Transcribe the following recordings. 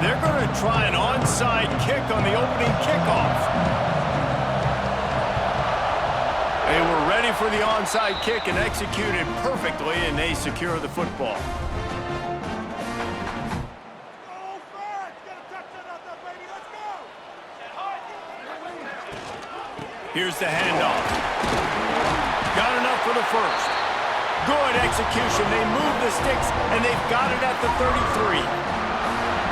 They're going to try an onside kick on the opening kickoff. They were ready for the onside kick and executed perfectly, and they secure the football. Here's the handoff. Got enough for the first. Good execution. They move the sticks, and they've got it at the 33.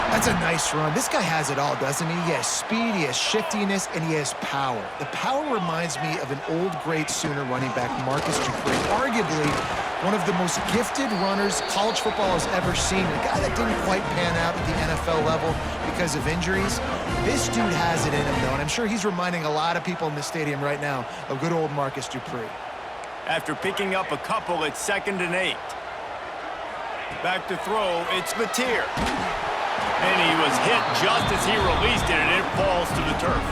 That's a nice run. This guy has it all, doesn't he? He has speed, he has shiftiness, and he has power. The power reminds me of an old great Sooner running back, Marcus Dupree, arguably one of the most gifted runners college football has ever seen. A guy that didn't quite pan out at the NFL level because of injuries. This dude has it in him, though, and I'm sure he's reminding a lot of people in the stadium right now of good old Marcus Dupree. After picking up a couple, it's 2nd and 8. Back to throw, it's Letier. And he was hit just as he released it, and it falls to the turf.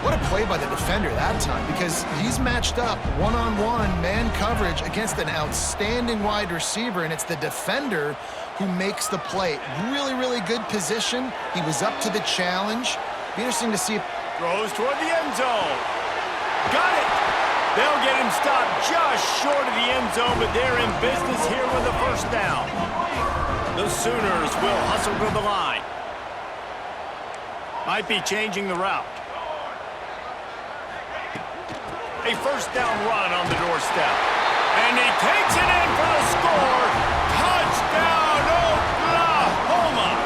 What a play by the defender that time, because he's matched up one-on-one man coverage against an outstanding wide receiver, and it's the defender who makes the play. Really, really good position. He was up to the challenge. Be interesting to see. Throws toward the end zone. Got it. They'll get him stopped just short of the end zone, but they're in business here with a first down. The Sooners will hustle to the line. Might be changing the route. A first down run on the doorstep. And he takes it in for the score. Touchdown, Oklahoma!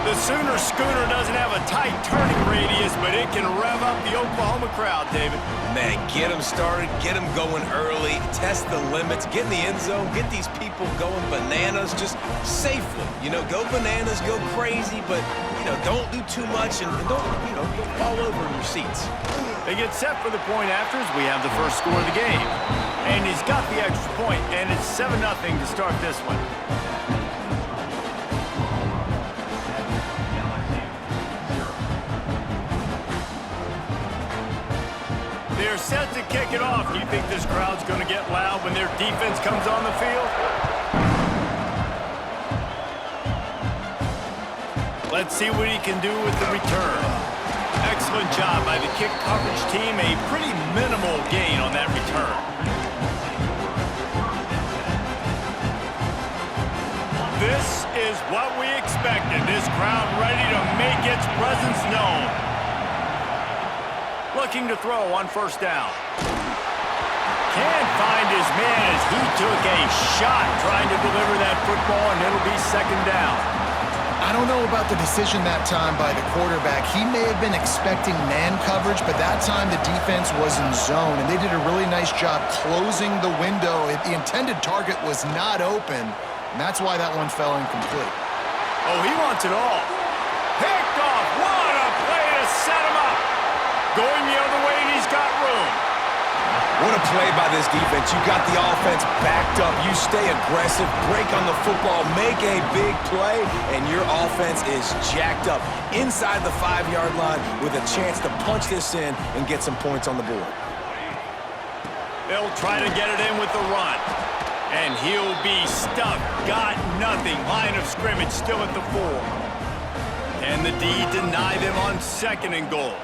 The Sooner schooner doesn't have a tight turning radius, but it can rev up the Oklahoma crowd, David. Man, get them started, get them going early, test the limits, get in the end zone, get these people going bananas just safely. You know, go bananas, go crazy, but, you know, don't do too much and don't, you know, don't fall over in your seats. They get set for the point after as we have the first score of the game. And he's got the extra point, and it's 7-0 to start this one. They're set to kick it off. Do you think this crowd's going to get loud when their defense comes on the field? Let's see what he can do with the return. Excellent job by the kick coverage team. A pretty minimal gain on that return. This is what we expected. This crowd ready to make its presence known. Looking to throw on first down. Can't find his man as he took a shot trying to deliver that football, and it'll be 2nd down. I don't know about the decision that time by the quarterback. He may have been expecting man coverage, but that time the defense was in zone, and they did a really nice job closing the window. The intended target was not open, and that's why that one fell incomplete. Oh, he wants it all. Picked off. What a play to set him up. Going the other way, and he's got room. What a play by this defense. You got the offense backed up. You stay aggressive, break on the football, make a big play, and your offense is jacked up inside the 5-yard line with a chance to punch this in and get some points on the board. They'll try to get it in with the run. And he'll be stuck. Got nothing. Line of scrimmage still at the 4. Can the D deny them on 2nd and goal?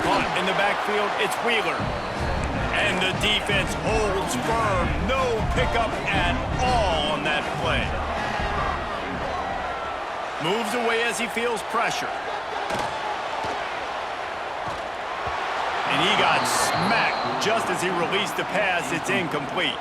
Caught in the backfield, it's Wheeler. And the defense holds firm. No pickup at all on that play. Moves away as he feels pressure. And he got smacked just as he released the pass. It's incomplete.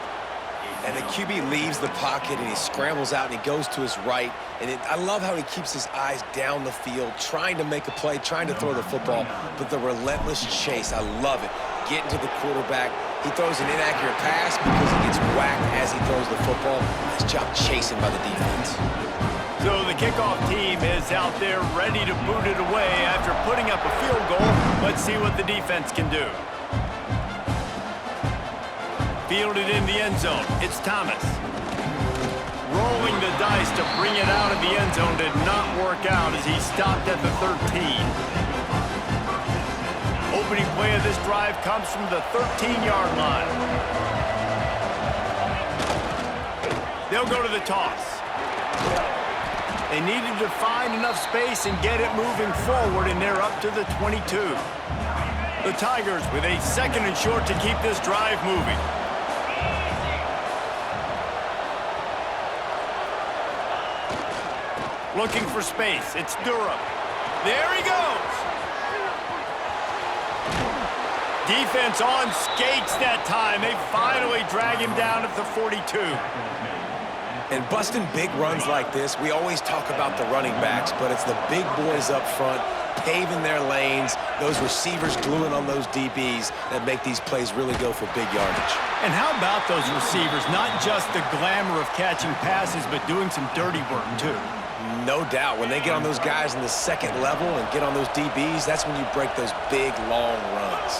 And the QB leaves the pocket, and he scrambles out, and he goes to his right. And I love how he keeps his eyes down the field, trying to make a play, trying to throw the football, but the relentless chase, I love it. Getting to the quarterback. He throws an inaccurate pass because he gets whacked as he throws the football. Nice job chasing by the defense. So the kickoff team is out there ready to boot it away after putting up a field goal. Let's see what the defense can do. Fielded in the end zone. It's Thomas. Rolling the dice to bring it out of the end zone did not work out as he stopped at the 13. Opening play of this drive comes from the 13-yard line. They'll go to the toss. They needed to find enough space and get it moving forward, and they're up to the 22. The Tigers with a 2nd and short to keep this drive moving. Looking for space. It's Durham. There he goes. Defense on skates that time. They finally drag him down at the 42. And busting big runs like this, we always talk about the running backs, but it's the big boys up front paving their lanes, those receivers gluing on those DBs that make these plays really go for big yardage. And how about those receivers? Not just the glamour of catching passes, but doing some dirty work, too. No doubt. When they get on those guys in the 2nd level and get on those DBs, that's when you break those big, long runs.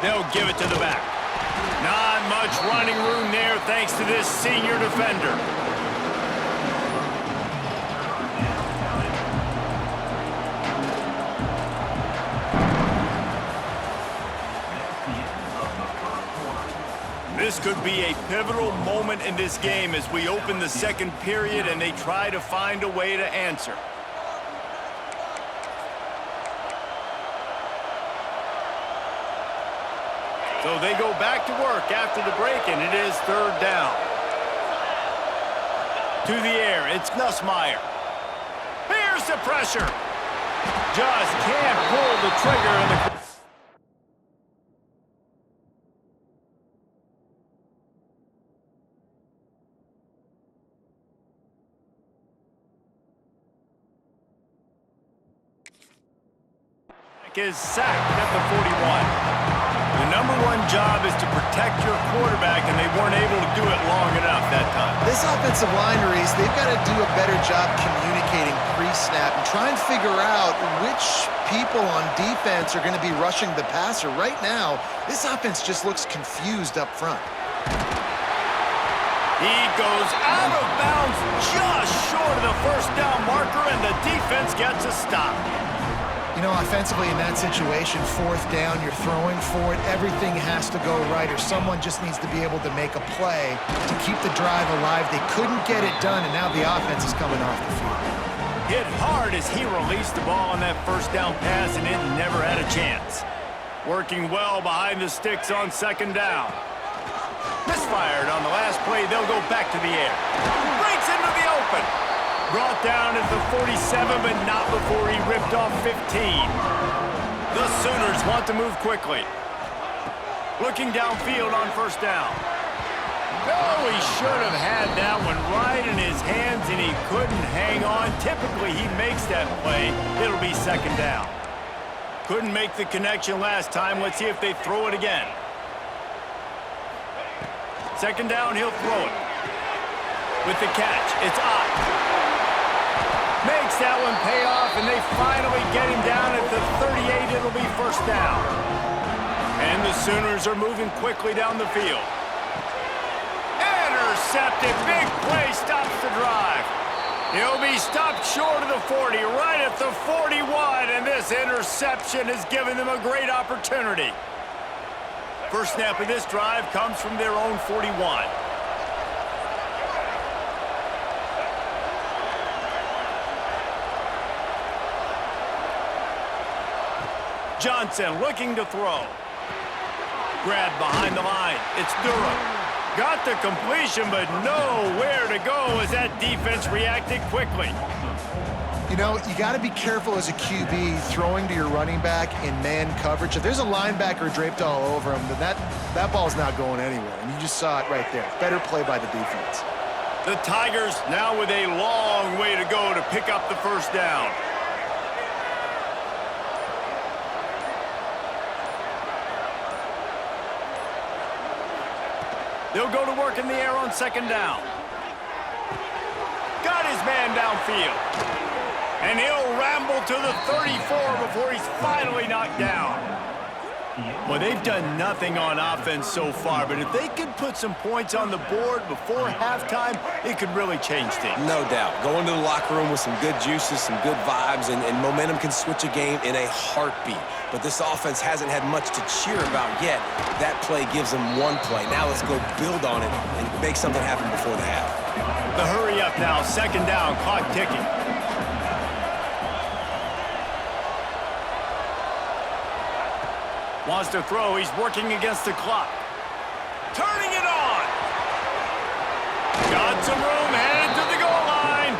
They'll give it to the back. Not much running room there thanks to this senior defender. This could be a pivotal moment in this game as we open the 2nd period and they try to find a way to answer. So they go back to work after the break, and it is 3rd down. To the air, it's Nussmeier. Here's the pressure. Just can't pull the trigger in the... is sacked at the 41. The #1 job is to protect your quarterback, and they weren't able to do it long enough that time. This offensive line, Reese, they've got to do a better job communicating pre-snap and try and figure out which people on defense are going to be rushing the passer. Right now, this offense just looks confused up front. He goes out of bounds just short of the 1st down marker, and the defense gets a stop. You know, offensively in that situation, 4th down, you're throwing for it. Everything has to go right, or someone just needs to be able to make a play to keep the drive alive. They couldn't get it done, and now the offense is coming off the field. Hit hard as he released the ball on that 1st down pass, and it never had a chance. Working well behind the sticks on 2nd down. Misfired on the last play. They'll go back to the air. Breaks into the open. Brought down at the 47, but not before he ripped off 15. The Sooners want to move quickly. Looking downfield on 1st down. Oh, he should have had that one right in his hands, and he couldn't hang on. Typically, he makes that play. It'll be 2nd down. Couldn't make the connection last time. Let's see if they throw it again. 2nd down, he'll throw it. With the catch, it's Ott. Makes that one pay off, and they finally get him down at the 38. It'll be 1st down. And the Sooners are moving quickly down the field. Intercepted. Big play stops the drive. He'll be stopped short of the 40, right at the 41, and this interception has given them a great opportunity. First snap of this drive comes from their own 41. Johnson looking to throw. Grabbed behind the line. It's Durham. Got the completion, but nowhere to go as that defense reacted quickly. You know, you got to be careful as a QB throwing to your running back in man coverage. If there's a linebacker draped all over him, then that ball's not going anywhere. And you just saw it right there. Better play by the defense. The Tigers now with a long way to go to pick up the 1st down. They'll go to work in the air on 2nd down. Got his man downfield. And he'll ramble to the 34 before he's finally knocked down. Well, they've done nothing on offense so far, but if they could put some points on the board before halftime, it could really change things. No doubt. Go into the locker room with some good juices, some good vibes, and momentum can switch a game in a heartbeat. But this offense hasn't had much to cheer about yet. That play gives them one play. Now let's go build on it and make something happen before the half. The hurry up now, second down, clock ticking. Wants to throw, he's working against the clock. Turning it on! Got some room, headed to the goal line.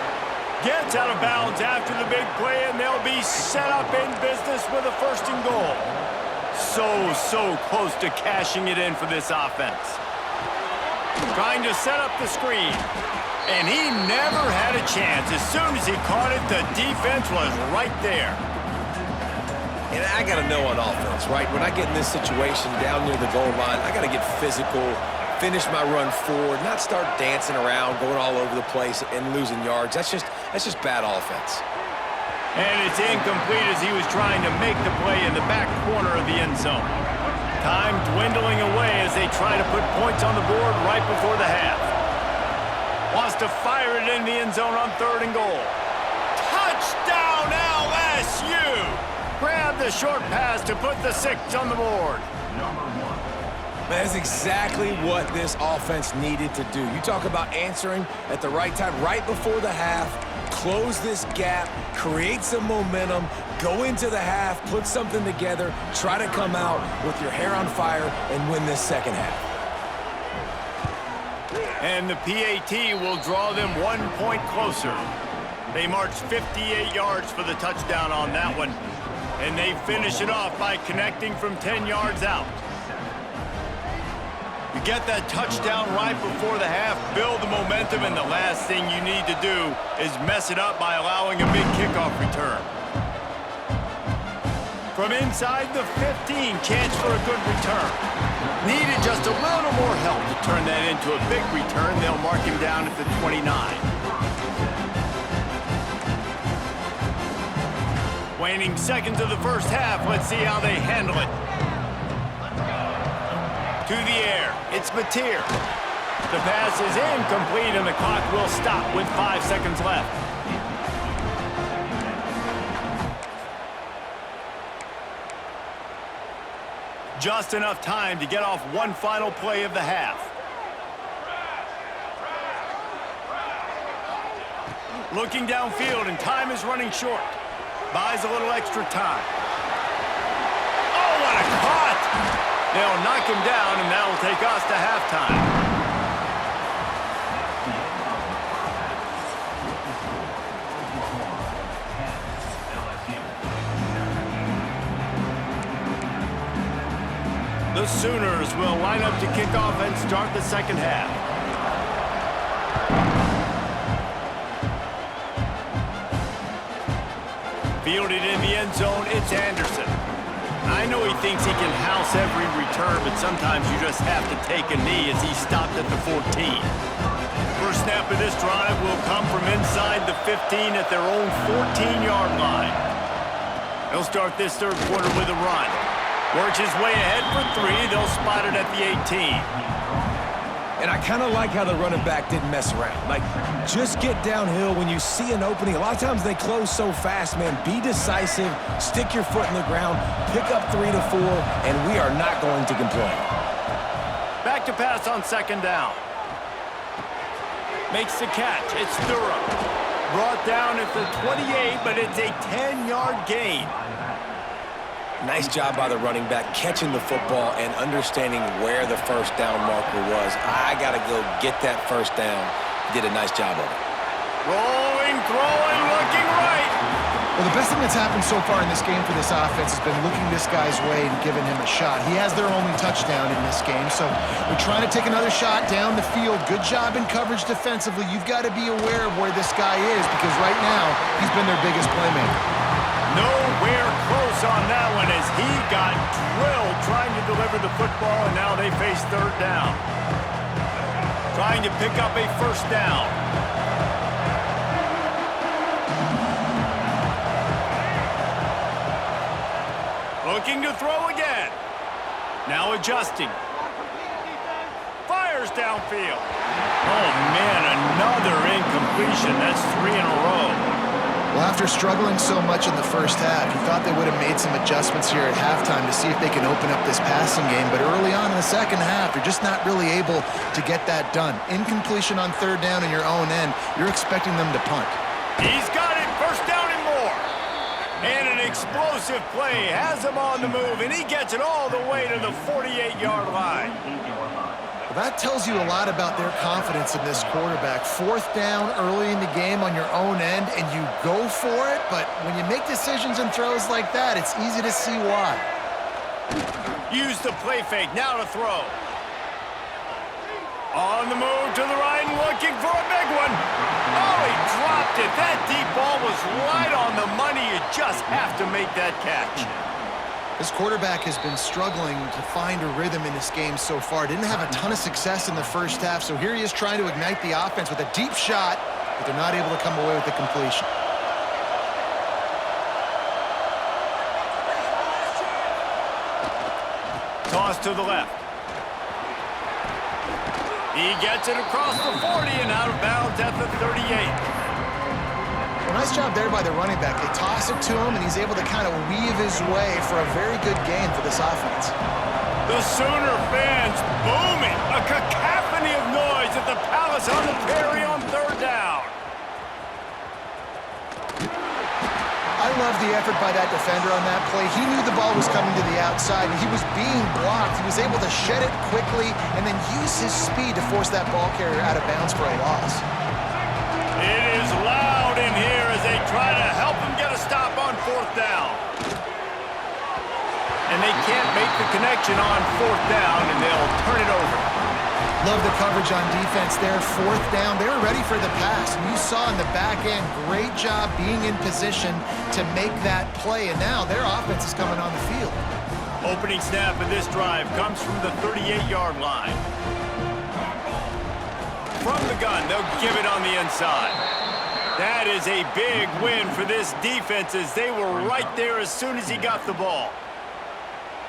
Gets out of bounds after the big play, and they'll be set up in business with a first and goal. So close to cashing it in for this offense. Trying to set up the screen. And he never had a chance. As soon as he caught it, the defense was right there. And I got to know on offense, right? When I get in this situation down near the goal line, I got to get physical, finish my run forward, not start dancing around, going all over the place and losing yards. That's just bad offense. And it's incomplete as he was trying to make the play in the back corner of the end zone. Time dwindling away as they try to put points on the board right before the half. Wants to fire it in the end zone on third and goal. Touchdown LSU! Grab the short pass to put the 6 on the board. That's exactly what this offense needed to do. You talk about answering at the right time, right before the half, close this gap, create some momentum, go into the half, put something together, try to come out with your hair on fire and win this second half. And the PAT will draw them 1 point closer. They marched 58 yards for the touchdown on that one. And they finish it off by connecting from 10 yards out. You get that touchdown right before the half, build the momentum, and the last thing you need to do is mess it up by allowing a big kickoff return. From inside the 15, chance for a good return. Needed just a little more help to turn that into a big return. They'll mark him down at the 29. Waning seconds of the first half. Let's see how they handle it. To the air. It's Mateer. The pass is incomplete, and the clock will stop with 5 seconds left. Just enough time to get off one final play of the half. Looking downfield, and time is running short. Buys a little extra time. Oh, what a cut! They'll knock him down, and that will take us to halftime. The Sooners will line up to kick off and start the second half. Fielded in the end zone, it's Anderson. I know he thinks he can house every return, but sometimes you just have to take a knee as he stopped at the 14. First snap of this drive will come from inside the 15 at their own 14-yard line. They'll start this third quarter with a run. Works his way ahead for 3. They'll spot it at the 18. And I kind of like how the running back didn't mess around. Like, just get downhill when you see an opening. A lot of times they close so fast, man. Be decisive, stick your foot in the ground, pick up 3 to 4, and we are not going to complain. Back to pass on second down. Makes the catch. It's Durham. Brought down at the 28, but it's a 10-yard gain. Nice job by the running back catching the football and understanding where the first down marker was. I got to go get that first down. Did a nice job of it. Rolling, throwing, looking right. Well, the best thing that's happened so far in this game for this offense has been looking this guy's way and giving him a shot. He has their only touchdown in this game, so we're trying to take another shot down the field. Good job in coverage defensively. You've got to be aware of where this guy is because right now he's been their biggest playmaker. Nowhere close on that one as he got drilled trying to deliver the football, and now they face third down. Trying to pick up a first down. Looking to throw again. Now adjusting. Fires downfield. Oh, man, another incompletion. That's 3 in a row. Well, after struggling so much in the first half, you thought they would have made some adjustments here at halftime to see if they can open up this passing game. But early on in the second half, they're just not really able to get that done. Incompletion on third down in your own end, you're expecting them to punt. He's got it, first down and more. And an explosive play has him on the move, and he gets it all the way to the 48-yard line. Well, that tells you a lot about their confidence in this quarterback. Fourth down early in the game on your own end, and you go for it, but when you make decisions and throws like that, it's easy to see why. Use the play fake, now to throw. On the move to the right and looking for a big one. Oh, he dropped it. That deep ball was right on the money. You just have to make that catch. This quarterback has been struggling to find a rhythm in this game so far. Didn't have a ton of success in the first half, so here he is trying to ignite the offense with a deep shot, but they're not able to come away with the completion. Toss to the left. He gets it across the 40 and out of bounds at the 38. Well, nice job there by the running back. They toss it to him, and he's able to kind of weave his way for a very good gain for this offense. The Sooner fans booming. A cacophony of noise at the Palace on the Prairie on third down. I love the effort by that defender on that play. He knew the ball was coming to the outside, and he was being blocked. He was able to shed it quickly and then use his speed to force that ball carrier out of bounds for a loss. It is loud in here as they try to help him get a stop on fourth down. And they can't make the connection on fourth down, and they'll turn it over. Love the coverage on defense there. Fourth down, they were ready for the pass. And you saw in the back end, great job being in position to make that play. And now their offense is coming on the field. Opening snap of this drive comes from the 38-yard line. From the gun, they'll give it on the inside. That is a big win for this defense as they were right there as soon as he got the ball.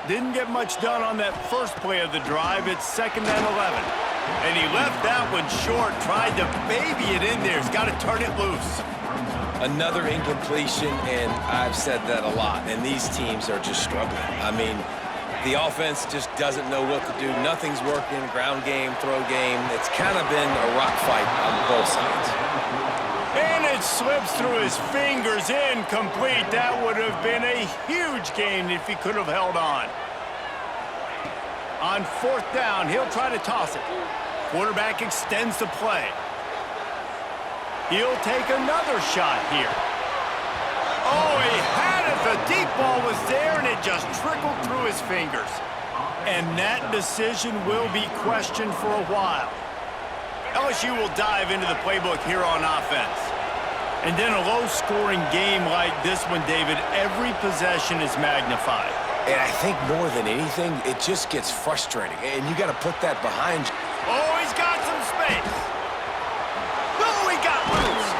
Didn't get much done on that first play of the drive. It's 2nd and 11. And he left that one short, tried to baby it in there. He's got to turn it loose. Another incompletion, and I've said that a lot, and these teams are just struggling. I mean, the offense just doesn't know what to do. Nothing's working, ground game, throw game. It's kind of been a rock fight on both sides. And it slips through his fingers, incomplete. That would have been a huge gain if he could have held on. On fourth down, he'll try to toss it. Quarterback extends the play. He'll take another shot here. Oh, he had it. The deep ball was there, and it just trickled through his fingers. And that decision will be questioned for a while. LSU will dive into the playbook here on offense. And then a low-scoring game like this one, David, every possession is magnified. And I think more than anything, it just gets frustrating. And you got to put that behind you. Oh, he's got some space. Oh, he got loose.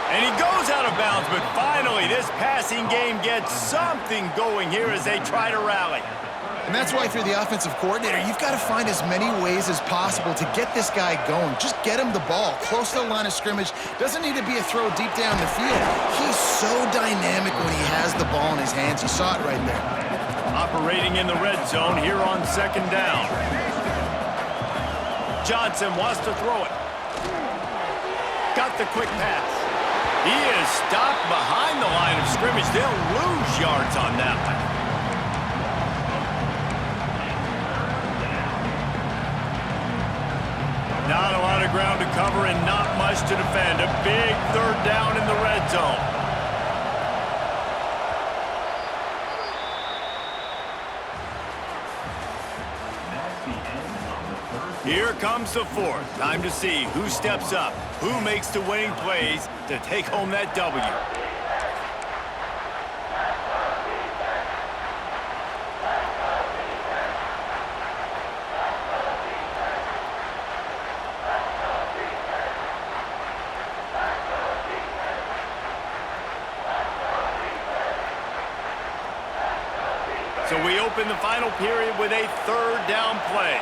And he goes out of bounds, but finally this passing game gets something going here as they try to rally. And that's why, through the offensive coordinator, you've got to find as many ways as possible to get this guy going. Just get him the ball close to the line of scrimmage. Doesn't need to be a throw deep down the field. He's so dynamic when he has the ball in his hands. You saw it right there. Operating in the red zone here on 2nd down. Johnson wants to throw it. Got the quick pass. He is stopped behind the line of scrimmage. They'll lose yards on that one. Not a lot of ground to cover and not much to defend. A big third down in the red zone. Here comes the fourth. Time to see who steps up, who makes the winning plays to take home that W. So we open the final period with a third down play.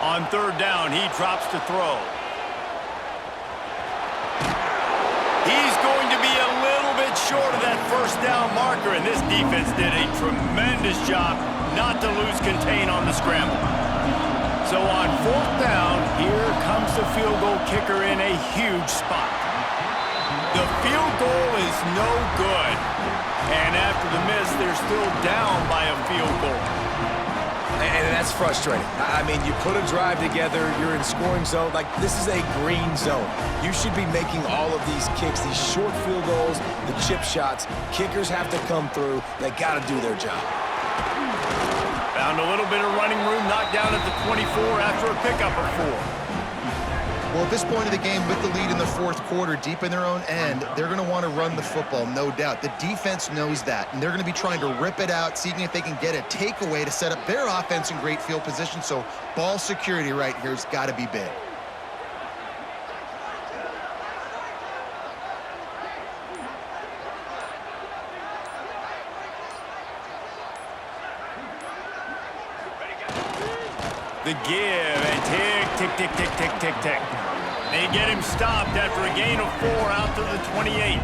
On third down, he drops to throw. He's going to be a little bit short of that first down marker, and this defense did a tremendous job not to lose contain on the scramble. So on fourth down, here comes the field goal kicker in a huge spot. The field goal is no good, and after the miss, they're still down by a field goal. And that's frustrating. I mean, you put a drive together, you're in scoring zone. Like, this is a green zone. You should be making all of these kicks, these short field goals, the chip shots. Kickers have to come through. They got to do their job. Found a little bit of running room, knocked down at the 24 after a pickup of 4. Well, at this point of the game, with the lead in the fourth quarter, deep in their own end, they're going to want to run the football, no doubt. The defense knows that, and they're going to be trying to rip it out, seeing if they can get a takeaway to set up their offense in great field position. So ball security right here has got to be big. The give, and tick, tick, tick, tick, tick, tick. They get him stopped after a gain of 4 out to the 28.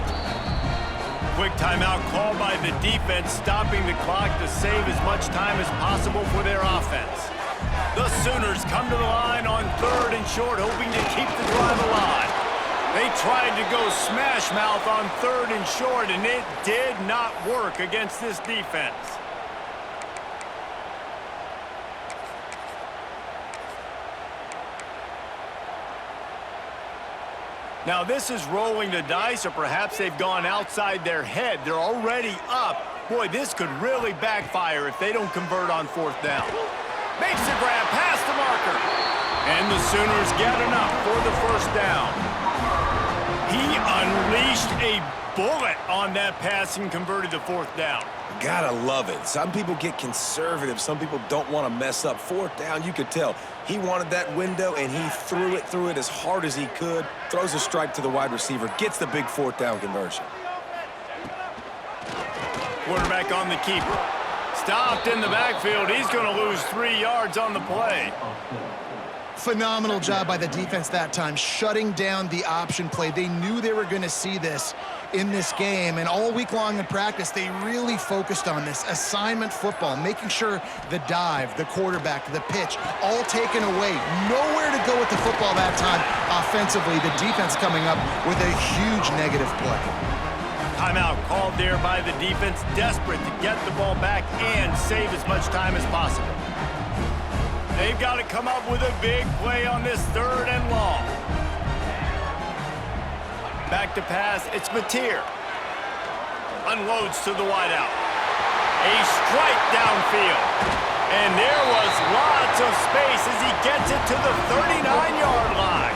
Quick timeout called by the defense, stopping the clock to save as much time as possible for their offense. The Sooners come to the line on third and short, hoping to keep the drive alive. They tried to go smash mouth on third and short, and it did not work against this defense. Now, this is rolling the dice, or perhaps they've gone outside their head. They're already up. Boy, this could really backfire if they don't convert on fourth down. Makes the grab past the marker. And the Sooners get enough for the first down. He unleashed a bullet on that pass and converted to fourth down. Gotta love it. Some people get conservative. Some people don't want to mess up. Fourth down, you could tell. He wanted that window, and he threw it as hard as he could. Throws a strike to the wide receiver. Gets the big fourth down conversion. Quarterback on the keeper. Stopped in the backfield. He's going to lose 3 yards on the play. Phenomenal job by the defense that time, shutting down the option play. They knew they were going to see this in this game, and all week long in practice, they really focused on this assignment football, making sure the dive, the quarterback, the pitch, all taken away. Nowhere to go with the football that time offensively. The defense coming up with a huge negative play. Timeout called there by the defense, desperate to get the ball back and save as much time as possible. They've got to come up with a big play on this third and long. Back to pass, it's Mateer. Unloads to the wideout. A strike downfield. And there was lots of space as he gets it to the 39-yard line.